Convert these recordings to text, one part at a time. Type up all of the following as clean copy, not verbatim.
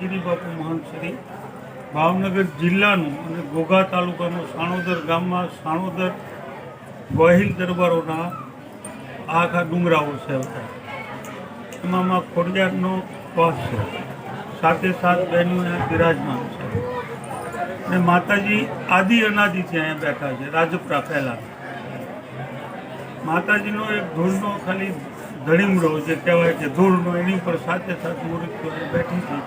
ગિરિબાપુ મહંત શ્રી ભાવનગર જિલ્લાનું અને ઘોઘા તાલુકાનું સાણોદર ગામમાં સાણોદર ગોહિલ દરબારોના આખા ડુંગરાઓ છે. એમાં ખોડિયારનો વાસ છે, સાથે સાત બહેનો બિરાજમાન છે અને માતાજી આદિ અનાદિથી અહીંયા બેઠા છે. રાજપરા પહેલા માતાજીનો એક ધૂળનો ખાલી ધડીમડો જે કહેવાય કે ધૂળનો, એની ઉપર સાથે સાત મૂર્તિઓ બેઠી હતી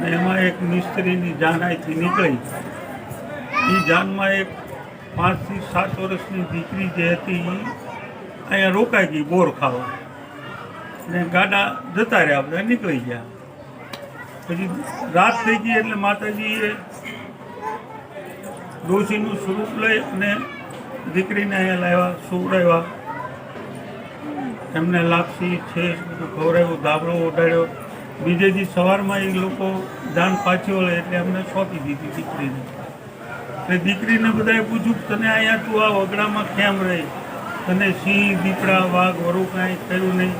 ને એમાં એક મિસ્ત્રીની જાન અહીંથી નીકળી. એ જાનમાં એક 5 થી 7 વર્ષની દીકરી જે હતી એ અહીંયા રોકાઈ ગઈ બોર ખાવા ને ગાડા જતા રહ્યા, આપણે નીકળી ગયા. પછી રાત થઈ ગઈ એટલે માતાજીએ ડોશીનું સ્વરૂપ લઈ અને દીકરીને અહીંયા લાવ્યા, સુવડાવ્યા, એમને લાપસી છે બધું ખવડાવ્યું, ધાબળો ઓઢાડ્યો. બીજે દી સવારમાં એ લોકો જાન પાછી વળે એટલે એમને સોંપી દીધી દીકરીને. એટલે દીકરીને બધાએ પૂછ્યું તને અહીંયા તું આ વગડામાં કેમ રહી, તને સિંહ, દીપડા, વાઘ, વરુ કાંઈ કર્યું નહીં?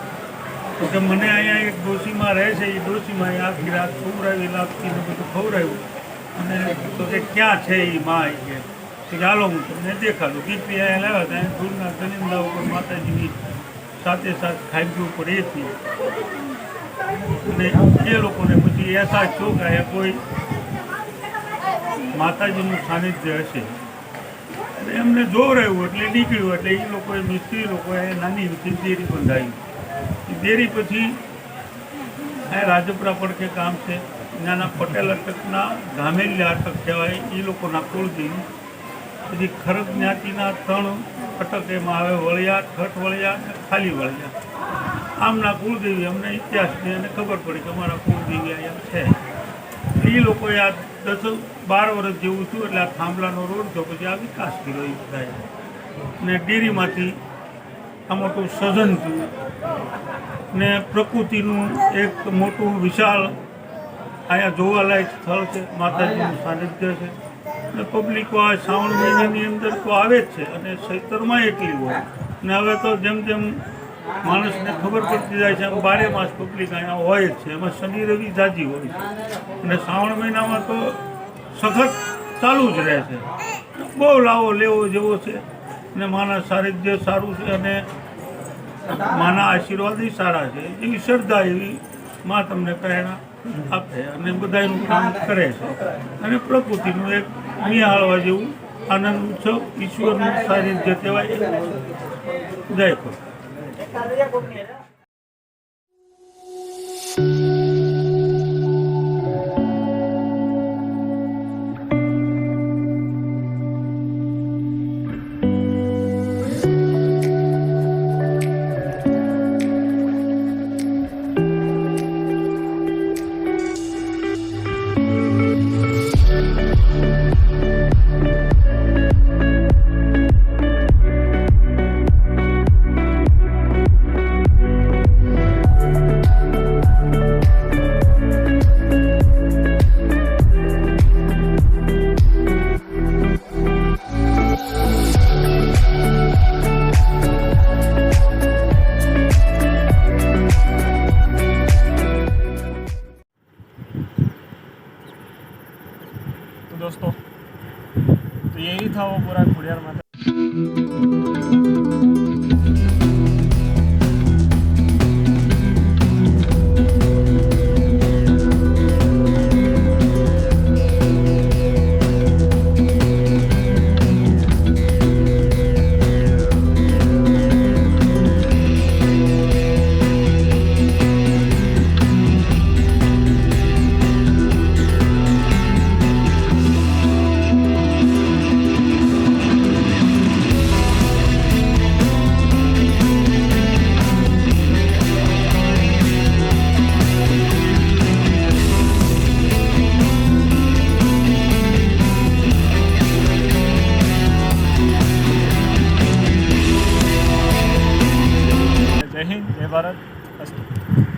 તો કે મને અહીંયા એક ડોશીમાં રહે છે, એ ડોશીમાં આખી રાત ખવડાવી, લાપસીને બધું ખવડાવ્યું. અને તો કે ક્યાં છે એ માં? કે ચાલો હું તમને દેખાડું. દીકરી અહીંયા લાવ્યા ત્યાં દૂરના જમીનદા ઉપર માતાજીની સાથે સાથ ખાઈગી ઉપર એ હતી. અને એ લોકોને પછી એસા થયો કે અહીંયા કોઈ માતાજીનું સાનિધ્ય હશે. એટલે એમને જોવરાયું એટલે નીકળ્યું. એટલે એ લોકોએ મિસ્ત્રી લોકોએ નાની દેરી બંધાવી. એ દેરી પછી અહીંયા રાજપરા પડખે ગામ છે, નાના પટેલ અટકના ગામેલિયા અટક કહેવાય, એ લોકોના કુળદેવી. પછી ખરગ જ્ઞાતિના 3 અટક એમાં આવે, વળિયા, ઠઠ વળિયા અને ખાલી વળિયા. આમના કુળદેવી અમને ઇતિહાસની અને ખબર પડી કે અમારા કુળદેવી અહીંયા છે. એ લોકોએ આ 10-12 વર્ષ જેવું થયું એટલે આ થાંભલાનો રોડ થયો. પછી આ વિકાસ કર્યો એ બધાએ ને ડેરીમાંથી આ મોટું સર્જન થયું ને પ્રકૃતિનું એક મોટું વિશાળ અહીંયા જોવાલાયક સ્થળ છે. માતાજીનું સાનિધ્ય છે ને પબ્લિકો આ શ્રાવણ મહિનાની અંદર તો આવે જ છે અને ચૈતરમાં એટલી હોય. ને હવે તો જેમ જેમ માણસને ખબર પડતી જાય છે એમ 12 માસ પબ્લિક અહીંયા હોય જ છે. એમાં શનિ રવિ જાજી હોય છે અને શ્રાવણ મહિનામાં તો સખત ચાલુ જ રહે છે. બહુ લાવો લેવો જેવો છે ને માના સાનિધ્ય સારું છે અને માના આશીર્વાદ સારા છે. એવી શ્રદ્ધા એવી માં તમને પ્રેરણા આપે અને બધાનું કામ કરે છે. અને પ્રકૃતિનું એક નિહાળવા જેવું આનંદ ઉત્સવ, ઈશ્વરનું સાનિધ્ય કહેવાય. જય ખોડ. तो दोस्तों, तो यही था वो पूरा खोडियार माता। जय हिंद, जय भारत, अस्तु।